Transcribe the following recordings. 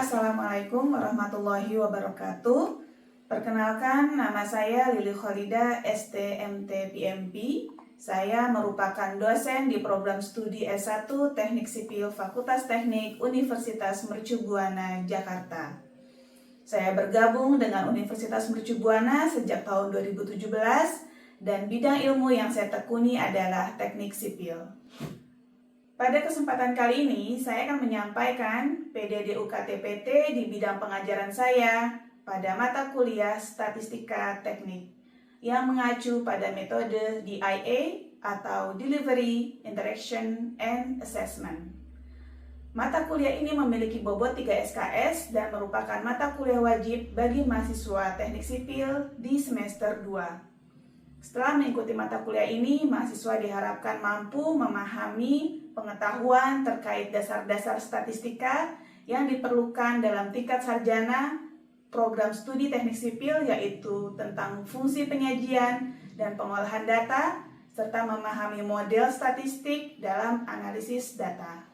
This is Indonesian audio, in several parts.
Assalamualaikum warahmatullahi wabarakatuh. Perkenalkan, nama saya Lili Kholida, STMT PMP. Saya merupakan dosen di program studi S1 Teknik Sipil Fakultas Teknik Universitas Mercu Buana, Jakarta. Saya bergabung dengan Universitas Mercu Buana sejak tahun 2017 dan bidang ilmu yang saya tekuni adalah Teknik Sipil. Pada kesempatan kali ini, saya akan menyampaikan PDD-UKT-PT di bidang pengajaran saya pada mata kuliah Statistika Teknik yang mengacu pada metode DIA atau Delivery, Interaction, and Assessment. Mata kuliah ini memiliki bobot 3 SKS dan merupakan mata kuliah wajib bagi mahasiswa teknik sipil di semester 2. Setelah mengikuti mata kuliah ini, mahasiswa diharapkan mampu memahami pengetahuan terkait dasar-dasar statistika yang diperlukan dalam tingkat sarjana program studi teknik sipil, yaitu tentang fungsi penyajian dan pengolahan data, serta memahami model statistik dalam analisis data.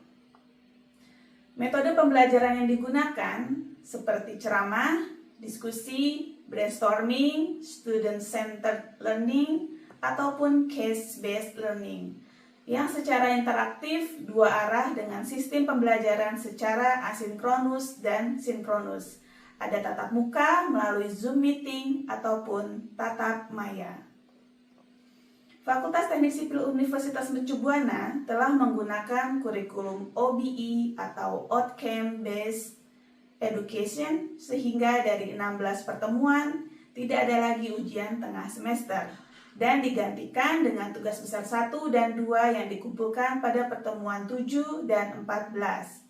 Metode pembelajaran yang digunakan seperti ceramah, diskusi, brainstorming, student-centered learning, ataupun case-based learning yang secara interaktif dua arah dengan sistem pembelajaran secara asinkronus dan sinkronus. Ada tatap muka melalui Zoom meeting ataupun tatap maya. Fakultas Teknik Sipil Universitas Mercu Buana telah menggunakan kurikulum OBE atau Outcome Based Education sehingga dari 16 pertemuan tidak ada lagi ujian tengah semester dan digantikan dengan tugas besar 1 dan 2 yang dikumpulkan pada pertemuan 7 dan 14.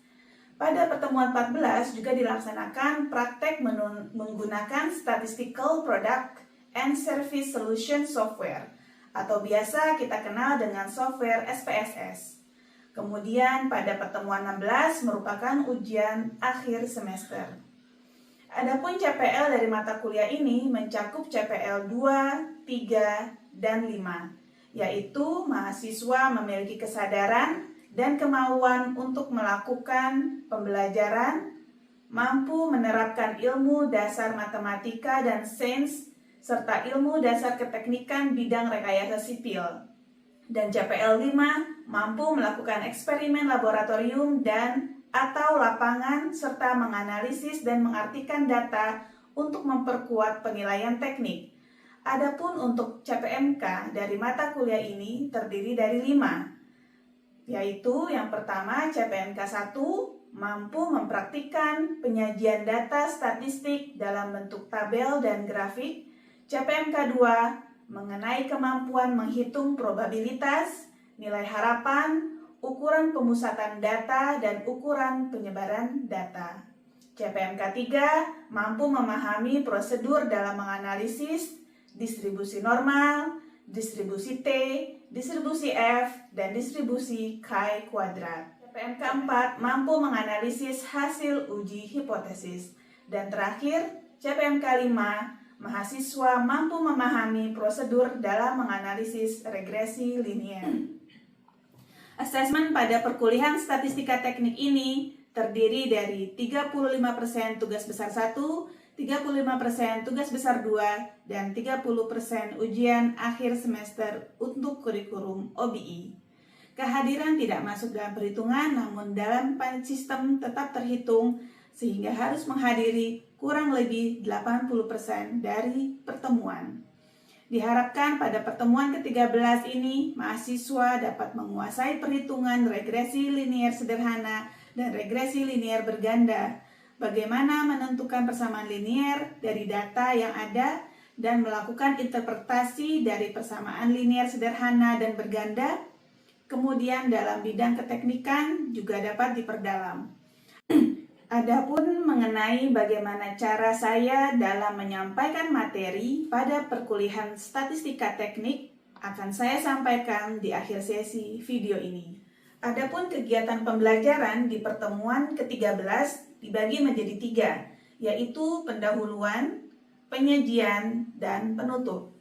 Pada pertemuan 14 juga dilaksanakan praktek menggunakan Statistical Product and Service Solution Software atau biasa kita kenal dengan software SPSS. Kemudian pada pertemuan 16 merupakan ujian akhir semester. Adapun CPL dari mata kuliah ini mencakup CPL 2, 3, dan 5, yaitu mahasiswa memiliki kesadaran dan kemauan untuk melakukan pembelajaran, mampu menerapkan ilmu dasar matematika dan sains, serta ilmu dasar keteknikan bidang rekayasa sipil. Dan CPL 5 mampu melakukan eksperimen laboratorium dan atau lapangan serta menganalisis dan mengartikan data untuk memperkuat penilaian teknik. Adapun untuk CPMK dari mata kuliah ini terdiri dari 5, yaitu yang pertama CPMK 1 mampu mempraktikkan penyajian data statistik dalam bentuk tabel dan grafik. CPMK 2 mengenai kemampuan menghitung probabilitas, nilai harapan, ukuran pemusatan data, dan ukuran penyebaran data. CPMK 3 mampu memahami prosedur dalam menganalisis distribusi normal, distribusi T, distribusi F, dan distribusi chi kuadrat. CPMK 4 mampu menganalisis hasil uji hipotesis. Dan terakhir, CPMK 5 mahasiswa mampu memahami prosedur dalam menganalisis regresi linier. Asesmen pada perkuliahan statistika teknik ini terdiri dari 35% tugas besar 1, 35% tugas besar 2, dan 30% ujian akhir semester untuk kurikulum OBE. Kehadiran tidak masuk dalam perhitungan, namun dalam sistem tetap terhitung sehingga harus menghadiri kurang lebih 80% dari pertemuan. Diharapkan pada pertemuan ke-13 ini, mahasiswa dapat menguasai perhitungan regresi linier sederhana dan regresi linier berganda, bagaimana menentukan persamaan linier dari data yang ada dan melakukan interpretasi dari persamaan linier sederhana dan berganda. Kemudian dalam bidang keteknikan juga dapat diperdalam. Adapun mengenai bagaimana cara saya dalam menyampaikan materi pada perkuliahan statistika teknik akan saya sampaikan di akhir sesi video ini. Adapun kegiatan pembelajaran di pertemuan ke-13 dibagi menjadi 3, yaitu pendahuluan, penyajian, dan penutup.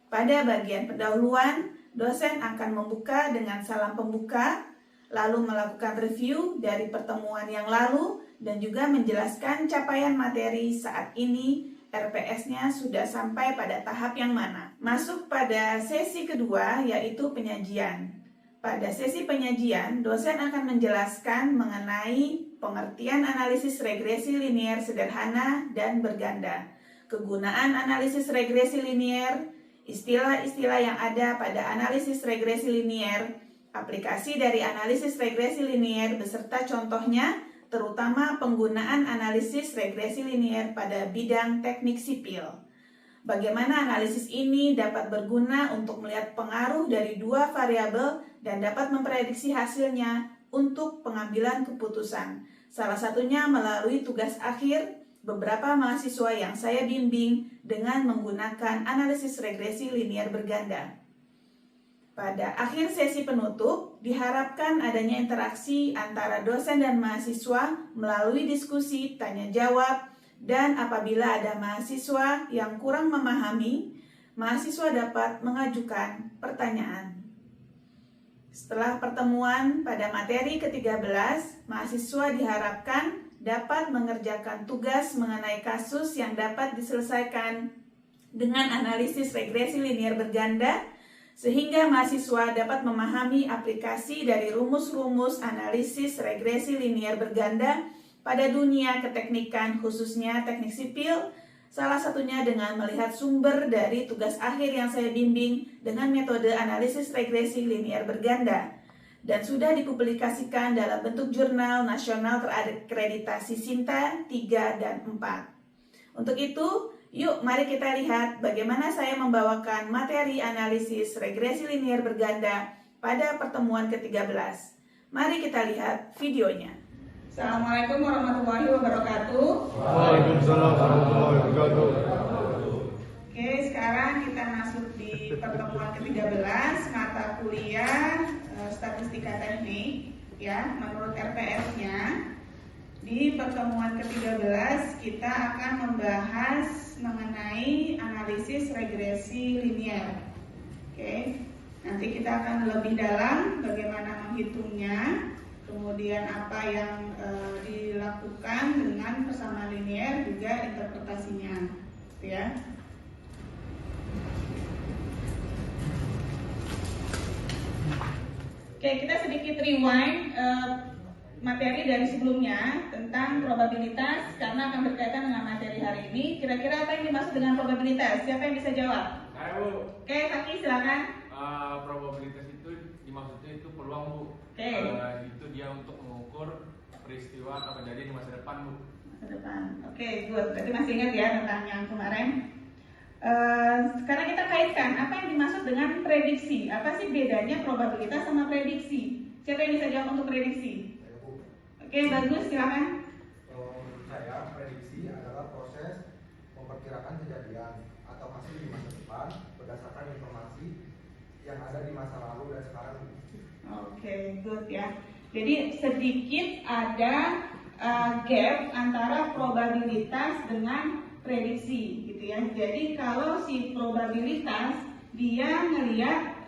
Pada bagian pendahuluan, dosen akan membuka dengan salam pembuka, lalu melakukan review dari pertemuan yang lalu dan juga menjelaskan capaian materi saat ini RPS-nya sudah sampai pada tahap yang mana. Masuk pada sesi kedua, yaitu penyajian. Pada sesi penyajian, dosen akan menjelaskan mengenai pengertian analisis regresi linier sederhana dan berganda, kegunaan analisis regresi linier, istilah-istilah yang ada pada analisis regresi linier, aplikasi dari analisis regresi linier beserta contohnya, terutama penggunaan analisis regresi linier pada bidang teknik sipil. Bagaimana analisis ini dapat berguna untuk melihat pengaruh dari dua variabel dan dapat memprediksi hasilnya untuk pengambilan keputusan. Salah satunya melalui tugas akhir beberapa mahasiswa yang saya bimbing dengan menggunakan analisis regresi linier berganda. Pada akhir sesi penutup, diharapkan adanya interaksi antara dosen dan mahasiswa melalui diskusi, tanya jawab, dan apabila ada mahasiswa yang kurang memahami, mahasiswa dapat mengajukan pertanyaan. Setelah pertemuan pada materi ke-13, mahasiswa diharapkan dapat mengerjakan tugas mengenai kasus yang dapat diselesaikan dengan analisis regresi linier berganda, sehingga mahasiswa dapat memahami aplikasi dari rumus-rumus analisis regresi linier berganda pada dunia keteknikan, khususnya teknik sipil, salah satunya dengan melihat sumber dari tugas akhir yang saya bimbing dengan metode analisis regresi linier berganda, dan sudah dipublikasikan dalam bentuk jurnal nasional terakreditasi Sinta 3 dan 4. Untuk itu, yuk mari kita lihat bagaimana saya membawakan materi analisis regresi linier berganda pada pertemuan ke-13. Mari kita lihat videonya. Assalamualaikum warahmatullahi wabarakatuh. Waalaikumsalam warahmatullahi wabarakatuh. Oke, sekarang kita masuk di pertemuan ke-13 mata kuliah statistika teknik ya, menurut RPS-nya. Di pertemuan ke-13 kita akan membahas mengenai analisis regresi linier. Oke, nanti kita akan lebih dalam bagaimana menghitungnya, kemudian apa yang dilakukan dengan persamaan linier, juga interpretasinya, gitu ya. Oke, kita sedikit rewind materi dari sebelumnya tentang probabilitas karena akan berkaitan dengan materi hari ini. Kira-kira apa yang dimaksud dengan probabilitas? Siapa yang bisa jawab? Oke, Kaki silakan. Probabilitas itu dimaksudnya itu peluang, Bu. Oke. Itu dia untuk mengukur peristiwa atau kejadian di masa depan, Bu. Masa depan. Oke, good. Berarti masih ingat ya tentang yang kemarin. Sekarang kita kaitkan apa yang dimaksud dengan prediksi. Apa sih bedanya probabilitas sama prediksi? Siapa yang bisa jawab untuk prediksi? Oke, bagus, silakan. Menurut saya, prediksi adalah proses memperkirakan kejadian atau hasil di masa depan berdasarkan informasi yang ada di masa lalu dan sekarang. Oke, good ya. Jadi sedikit ada gap antara probabilitas dengan prediksi, gitu ya. Jadi kalau si probabilitas dia ngelihat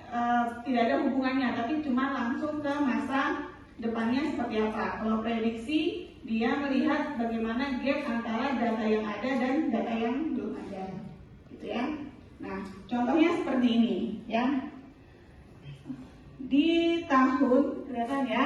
tidak ada hubungannya, tapi cuma langsung ke masa depannya seperti apa. Kalau prediksi dia melihat bagaimana gap antara data yang ada dan data yang belum ada, gitu ya. Nah, contohnya seperti ini ya. Di tahun, kelihatan ya,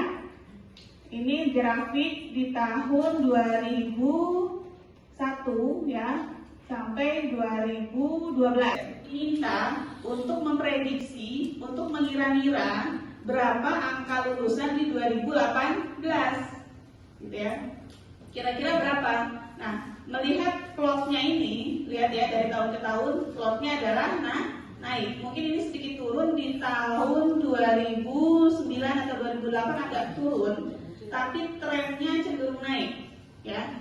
ini grafik di tahun 2001 ya sampai 2012. Kita untuk memprediksi, untuk mengira-ngira berapa angka lulusan di 2018, gitu ya. Kira-kira berapa? Nah, melihat plotnya ini, lihat ya dari tahun ke tahun, plotnya adalah naik. Mungkin ini sedikit turun di tahun 2009 atau 2008 agak turun, tapi trennya cenderung naik, ya.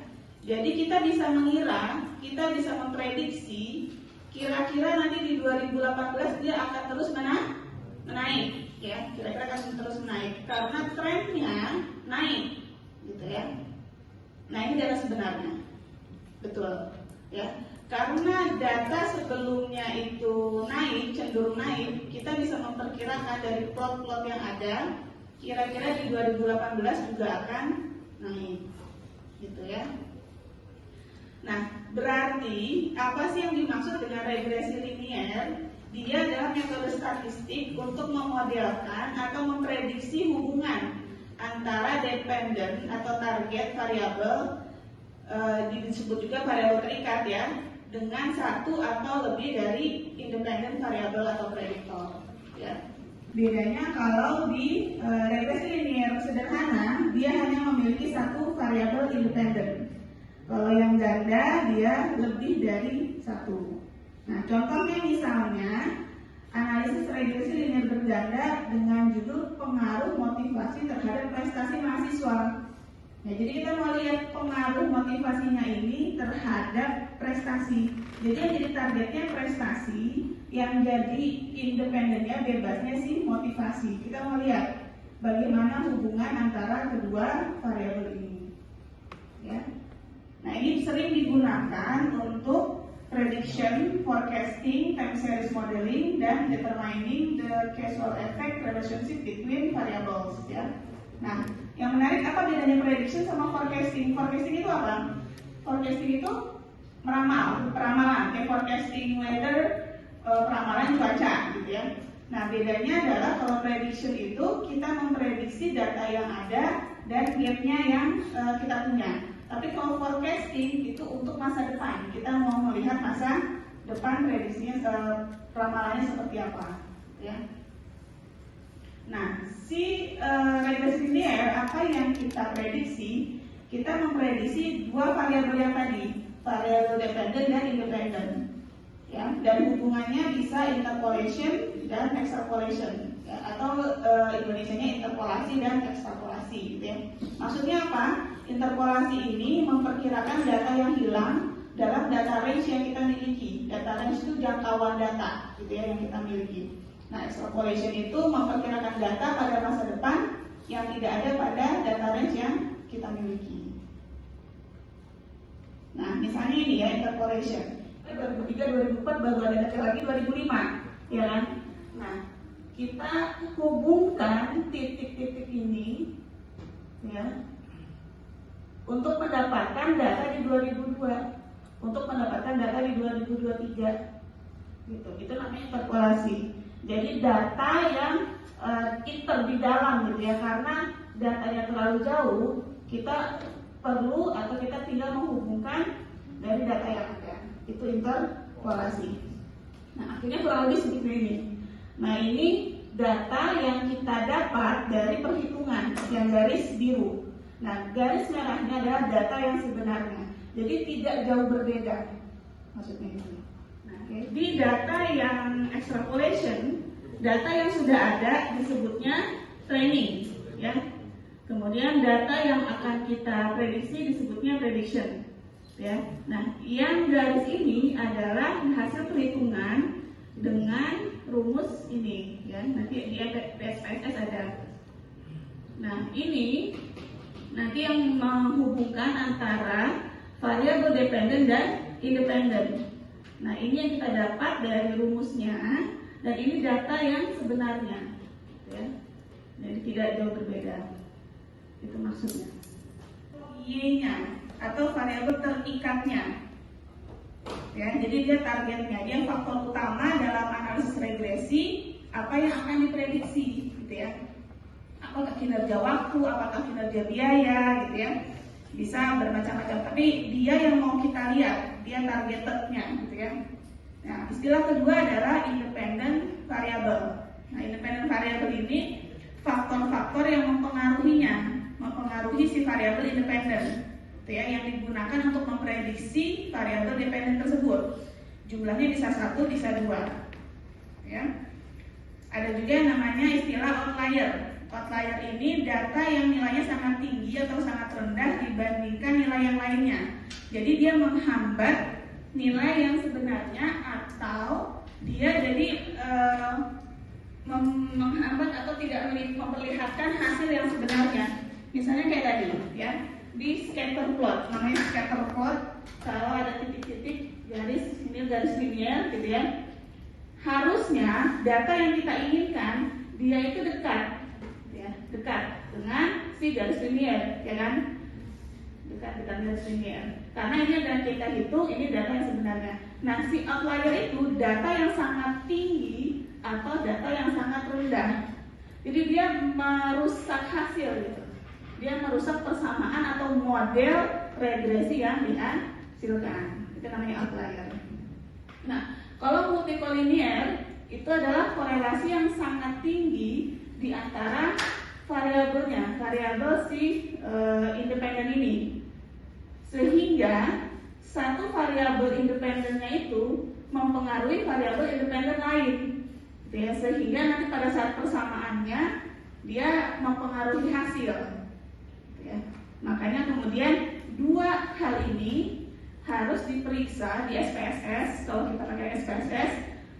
Jadi kita bisa mengira, kita bisa memprediksi kira-kira nanti di 2018 dia akan terus menaik, ya. Kira-kira akan terus menaik karena trennya naik, gitu ya. Nah, ini data sebenarnya, betul, ya. Karena data sebelumnya itu naik, cenderung naik, kita bisa memperkirakan dari plot-plot yang ada, kira-kira di 2018 juga akan naik. gitu ya. Nah, berarti apa sih yang dimaksud dengan regresi linier? Dia adalah metode statistik untuk memodelkan atau memprediksi hubungan antara dependent atau target variabel, disebut juga variabel terikat ya, dengan satu atau lebih dari independent variabel atau prediktor ya. Bedanya kalau di regresi linier sederhana dia hanya memiliki satu variabel independen. Kalau yang ganda dia lebih dari satu. Nah, contohnya misalnya analisis regresi linier berganda dengan judul pengaruh motivasi terhadap prestasi mahasiswa. Ya, jadi kita mau lihat pengaruh motivasinya ini terhadap prestasi. Jadi yang jadi targetnya prestasi, yang jadi independennya bebasnya sih motivasi. Kita mau lihat bagaimana hubungan antara kedua variabel ini. Ya. Nah, ini sering digunakan untuk prediction, forecasting, time series modeling, dan determining the causal effect relationship between variables. Ya. Nah, yang menarik apa bedanya prediction sama forecasting? Forecasting itu apa? Forecasting itu peramalan, kayak forecasting weather, peramalan cuaca, gitu ya. Nah, bedanya adalah kalau prediction itu kita memprediksi data yang ada dan gapnya yang kita punya. Tapi kalau forecasting itu untuk masa depan, kita mau melihat masa depan prediksinya, peramalannya seperti apa, ya. Nah, si regresi linier apa yang kita prediksi? Kita memprediksi dua variabel yang tadi, variabel dependent dan independent, ya. Dan hubungannya bisa interpolation dan extrapolation, ya, atau Indonesianya interpolasi dan ekstrapolasi, gitu ya. Maksudnya apa? Interpolasi ini memperkirakan data yang hilang dalam data range yang kita miliki. Data range itu jangkauan data, gitu ya, yang kita miliki. Nah, extrapolation itu memperkirakan data pada masa depan yang tidak ada pada data range yang kita miliki. Nah, misalnya ini ya, interpolation. 2003, 2004 baru ada data lagi 2005, ya kan? Nah, kita hubungkan titik-titik ini, ya, untuk mendapatkan data di 2002, untuk mendapatkan data di 2023, gitu. Itu namanya interpolasi. Jadi data yang di dalam, gitu ya, karena datanya terlalu jauh, kita perlu atau kita tinggal menghubungkan dari data yang ada. Itu interpolasi. Nah, akhirnya kurang lebih seperti ini. Nah, ini data yang kita dapat dari perhitungan yang garis biru. Nah, garis merahnya adalah data yang sebenarnya. Jadi tidak jauh berbeda, maksudnya itu. Nah, okay. Di data yang extrapolation, data yang sudah ada disebutnya training, ya. Kemudian data yang akan kita prediksi disebutnya prediction, ya. Nah, yang garis ini adalah hasil perhitungan dengan rumus ini, ya. Nanti di SPSS ada. Nah, ini nanti yang menghubungkan antara variabel dependent dan independent. Nah, ini yang kita dapat dari rumusnya, dan ini data yang sebenarnya, ya. Jadi tidak jauh berbeda. Itu maksudnya. Y-nya atau variabel terikatnya, ya. Jadi dia targetnya, dia faktor utama dalam analisis regresi apa yang akan diprediksi, gitu ya. Apakah kinerja waktu, apakah kinerja biaya, gitu ya. Bisa bermacam-macam, tapi dia yang mau kita lihat, dia targetednya, gitu ya. Nah, istilah kedua adalah independent variable. Nah, independent variable ini faktor-faktor yang mempengaruhi si variabel independen, gitu ya, yang digunakan untuk memprediksi variabel dependen tersebut. Jumlahnya bisa 1, bisa 2, ya. Ada juga yang namanya istilah outlier. Outlier ini data yang nilainya sangat tinggi atau sangat rendah dibandingkan nilai yang lainnya. Jadi dia menghambat nilai yang sebenarnya, atau dia jadi menghambat atau tidak memperlihatkan hasil yang sebenarnya. Misalnya kayak tadi, ya, di scatter plot, namanya scatter plot. Kalau ada titik-titik garis, ini garis linear, gitu ya. Harusnya data yang kita inginkan dia itu dekat dengan si garis linier, ya kan? bukan garis linear. Karena ini yang kita hitung, ini data yang sebenarnya. Nah, si outlier itu data yang sangat tinggi atau data yang sangat rendah. Jadi dia merusak hasil gitu. Dia merusak persamaan atau model regresi yang dihasilkan. Itu namanya outlier. Nah, kalau multikolinear itu adalah korelasi yang sangat tinggi di antara variabelnya, variabel si independen ini, sehingga satu variabel independennya itu mempengaruhi variabel independen lain, ya, sehingga nanti pada saat persamaannya dia mempengaruhi hasil, ya. Makanya kemudian dua hal ini harus diperiksa di SPSS kalau kita pakai SPSS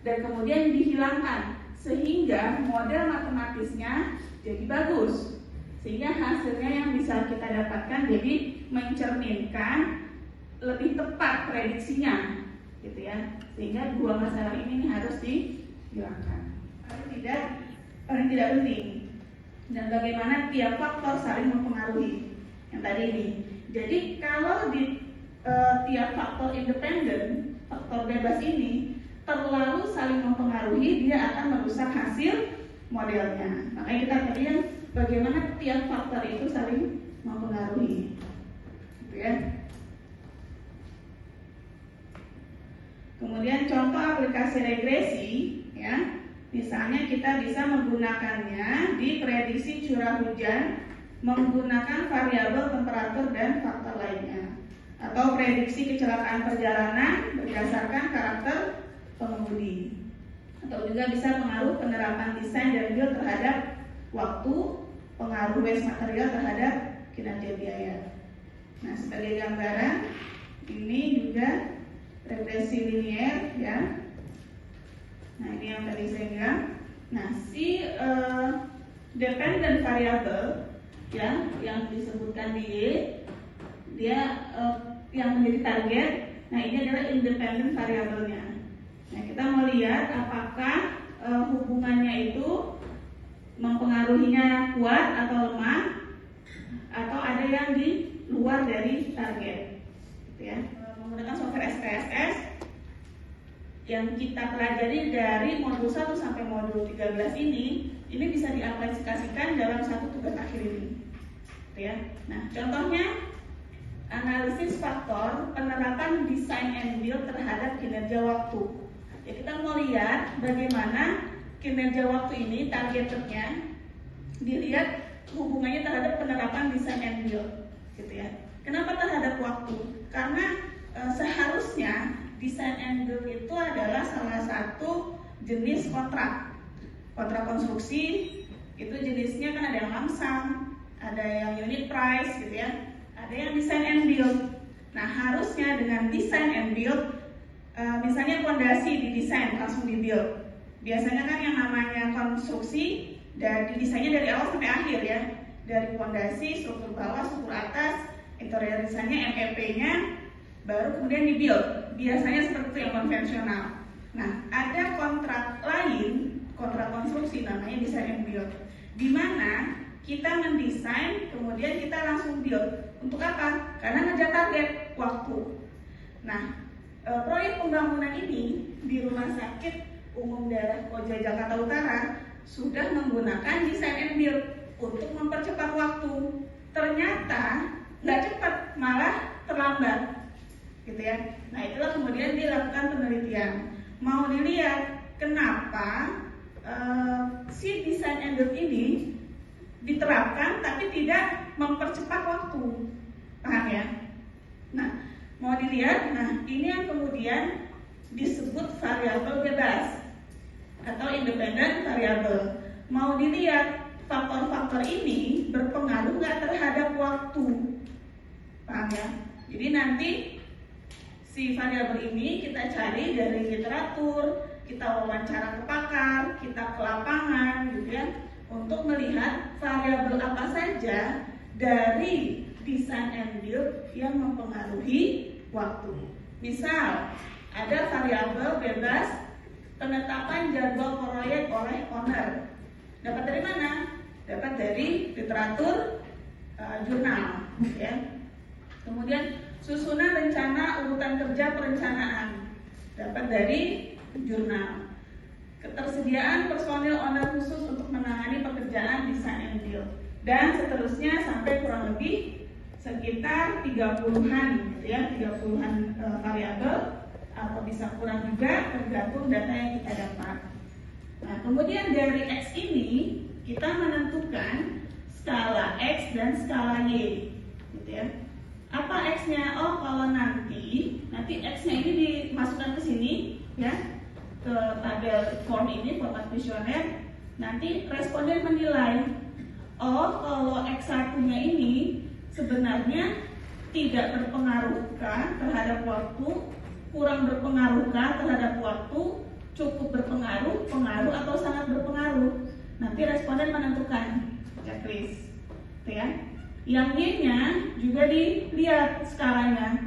dan kemudian dihilangkan sehingga model matematisnya jadi bagus, sehingga hasilnya yang bisa kita dapatkan jadi mencerminkan lebih tepat prediksinya, gitu ya. Sehingga dua masalah ini harus dihilangkan. Paling tidak penting. Dan bagaimana tiap faktor saling mempengaruhi. Yang tadi ini. Jadi kalau di tiap faktor independen, faktor bebas ini terlalu saling mempengaruhi, dia akan merusak hasil modelnya. Makanya kita lihat bagaimana tiap faktor itu saling mempengaruhi, gitu ya. Kemudian contoh aplikasi regresi, ya. Misalnya kita bisa menggunakannya di prediksi curah hujan menggunakan variabel temperatur dan faktor lainnya, atau prediksi kecelakaan perjalanan berdasarkan karakter pengemudi, atau juga bisa pengaruh penerapan desain dan build terhadap waktu, pengaruh waste material terhadap kinerja biaya. Nah, sebagai gambaran ini juga regresi linear, ya. Nah, ini yang tadi saya bilang. Nah, si dependent variable, ya, yang disebutkan di Y, dia yang menjadi target. Nah, ini adalah independent variabelnya. Nah, kita mau lihat apakah hubungannya itu mempengaruhinya kuat atau lemah, atau ada yang di luar dari target, gitu ya. Menggunakan software SPSS yang kita pelajari dari modul 1 sampai modul 13 ini bisa diaplikasikan dalam satu tugas akhir ini, gitu ya. Nah, contohnya analisis faktor penerapan desain and build terhadap kinerja waktu. Ya, kita mau lihat bagaimana kinerja waktu ini targetnya dilihat hubungannya terhadap penerapan desain and build, gitu ya. Kenapa terhadap waktu? Karena seharusnya desain and build itu adalah salah satu jenis kontrak konstruksi. Itu jenisnya kan ada yang lump sum, ada yang unit price, gitu ya. Ada yang design and build. Nah, harusnya dengan design and build, misalnya fondasi didesain langsung dibuild. Biasanya kan yang namanya konstruksi dari desainnya dari awal sampai akhir, ya. Dari fondasi, struktur bawah, struktur atas, interior desainnya, MEP-nya, baru kemudian dibuild. Biasanya seperti itu yang konvensional. Nah, ada kontrak lain, kontrak konstruksi namanya design and build, di mana kita mendesain, kemudian kita langsung build. Untuk apa? Karena ngejar target waktu. Nah, proyek pembangunan ini di Rumah Sakit Umum Daerah Koja Jakarta Utara sudah menggunakan design and build untuk mempercepat waktu. Ternyata nggak cepat, malah terlambat, gitu ya. Nah, itulah kemudian dilakukan penelitian. Mau dilihat kenapa si design and build ini diterapkan tapi tidak mempercepat waktu, paham ya? Nah, mau dilihat, nah ini yang kemudian disebut variabel bebas atau independent variable. Mau dilihat faktor-faktor ini berpengaruh nggak terhadap waktu, paham ya? Jadi nanti si variabel ini kita cari dari literatur, kita wawancara ke pakar, kita ke lapangan, gitu ya, untuk melihat variabel apa saja dari design and build yang mempengaruhi waktu. Misal, ada variabel bebas penetapan jadwal proyek oleh owner. Dapat dari mana? Dapat dari literatur jurnal, ya. Kemudian susunan rencana urutan kerja perencanaan dapat dari jurnal. Ketersediaan personil owner khusus untuk menangani pekerjaan design and build, dan seterusnya sampai kurang lebih sekitar 30-an gitu ya, 30-an variabel atau bisa kurang juga tergantung data yang kita dapat. Nah, kemudian dari X ini kita menentukan skala X dan skala Y gitu ya. Apa X-nya? Oh, kalau nanti X-nya ini dimasukkan ke sini ya, ke tabel form ini, format kuesioner. Nanti responden menilai, oh kalau X1-nya ini sebenarnya tidak berpengaruhkah terhadap waktu, kurang berpengaruhkah terhadap waktu, cukup berpengaruh, pengaruh, atau sangat berpengaruh. Nanti responden menentukan checklist gitu ya. Yang Y-nya juga dilihat skalanya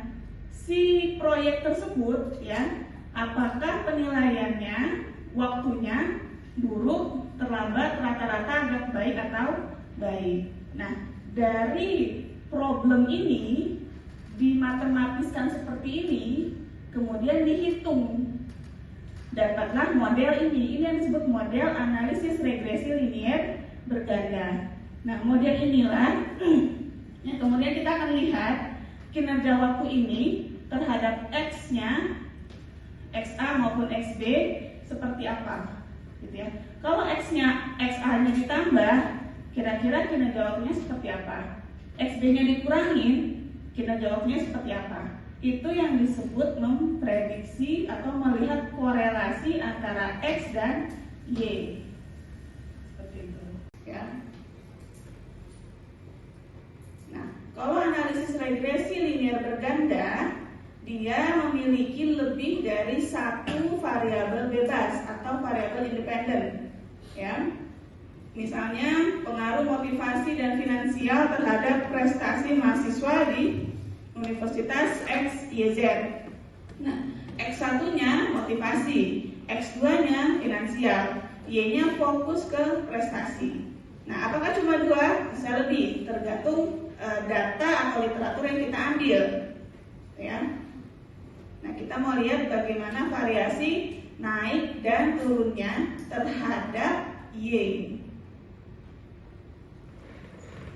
si proyek tersebut ya, apakah penilaiannya, waktunya buruk, terlambat, rata-rata, agak baik atau baik. Nah, dari problem ini dimatematiskan seperti ini, kemudian dihitung, dapatlah model ini. Ini yang disebut model analisis regresi linier berganda. Nah, model inilah ya, kemudian kita akan lihat kinerja waktu ini terhadap X-nya, XA maupun XB seperti apa gitu ya. Kalau X-nya, XA-nya ditambah, kira-kira kinerja waktunya seperti apa? XB-nya dikurangin, kinerja waktunya seperti apa? Itu yang disebut memprediksi atau melihat korelasi antara X dan Y. Seperti itu ya. Nah, kalau analisis regresi linier berganda, dia memiliki lebih dari satu variabel bebas atau variabel independen ya. Misalnya pengaruh motivasi dan finansial terhadap prestasi mahasiswa di Universitas XYZ. Nah, X1-nya motivasi, X2-nya finansial, Y-nya fokus ke prestasi. Nah, apakah cuma dua? Bisa lebih, tergantung data atau literatur yang kita ambil ya. Nah, kita mau lihat bagaimana variasi naik dan turunnya terhadap Y.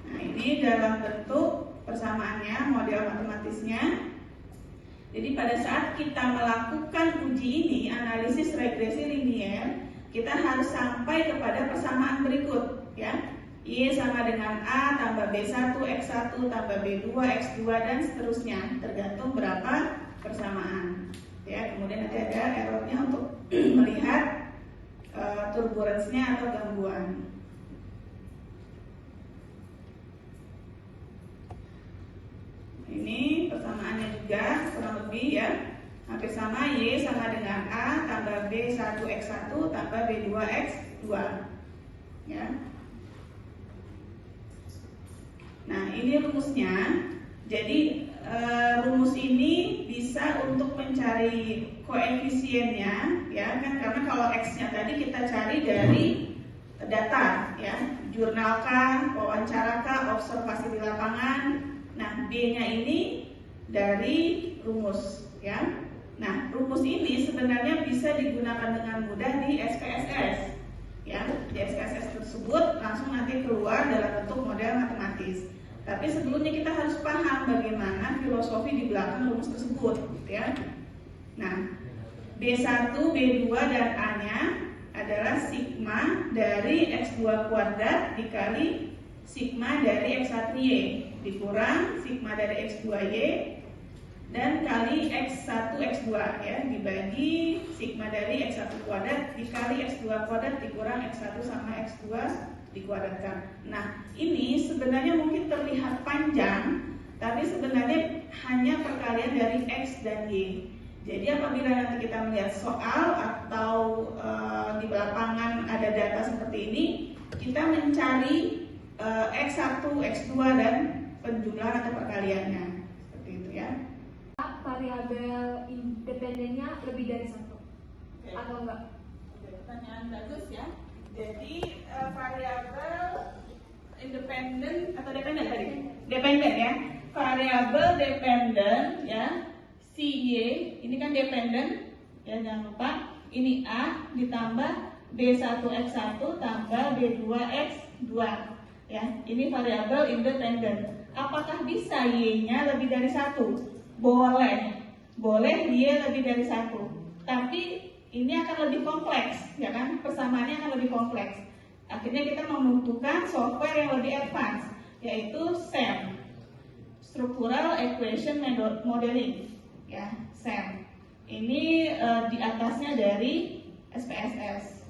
Nah, ini dalam bentuk persamaannya, model matematisnya. Jadi pada saat kita melakukan uji ini, analisis regresi linier, kita harus sampai kepada persamaan berikut ya. Y sama dengan A tambah B1 X1 tambah B2 X2 dan seterusnya, tergantung berapa persamaan ya. Kemudian nanti ada errornya untuk melihat turbulensinya atau gangguan. Ini persamaannya juga kurang lebih ya, hampir sama. Y sama dengan A tambah B1 X1 tambah B2 X2 ya. Nah, ini rumusnya. Jadi rumus ini bisa untuk mencari koefisiennya ya kan, karena kalau X-nya tadi kita cari dari data ya, jurnal kah, wawancara kah, observasi di lapangan. Nah, B-nya ini dari rumus ya. Nah, rumus ini sebenarnya bisa digunakan dengan mudah di SPSS ya. Di SPSS tersebut langsung nanti keluar dalam bentuk model matematis. Tapi sebelumnya kita harus paham bagaimana filosofi di belakang rumus tersebut ya. Nah, B1, B2 dan A-nya adalah sigma dari X2 kuadrat dikali sigma dari X1Y dikurang sigma dari X2Y dan kali X1 X2 ya, dibagi sigma dari X1 kuadrat dikali X2 kuadrat dikurang X1 sama X2 dikuadratkan. Nah, ini sebenarnya mungkin terlihat panjang, tapi sebenarnya hanya perkalian dari X dan Y. Jadi apabila nanti kita melihat soal atau di lapangan ada data seperti ini, kita mencari X1, X2 dan penjumlahan atau perkaliannya. Seperti itu ya. Variabel independennya lebih dari satu atau enggak? Pertanyaan bagus ya. Jadi variabel independen atau dependen tadi? Dependen ya. variabel dependen ya, si Y, ini kan dependen ya, jangan lupa ini A ditambah D1X1 tambah D2X2 ya, ini variabel independen. Apakah bisa Y-nya lebih dari 1? Boleh Y lebih dari 1, tapi ini akan lebih kompleks ya kan, persamaannya akan lebih kompleks. Akhirnya kita membutuhkan software yang lebih advance, yaitu SEM, Structural Equation Modeling ya, SEM. Ini di atasnya dari SPSS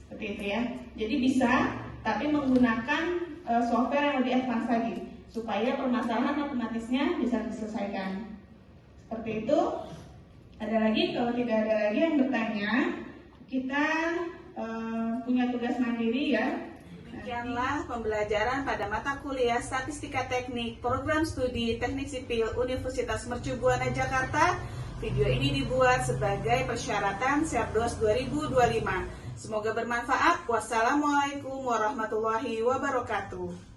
seperti itu ya. Jadi bisa, tapi menggunakan software yang lebih advance lagi supaya permasalahan matematisnya bisa diselesaikan. Seperti itu. Ada lagi? Kalau tidak ada lagi yang bertanya, kita punya tugas mandiri ya. Demikianlah pembelajaran pada mata kuliah Statistika Teknik Program Studi Teknik Sipil Universitas Mercu Buana Jakarta. Video ini dibuat sebagai persyaratan Serdos 2025. Semoga bermanfaat. Wassalamualaikum warahmatullahi wabarakatuh.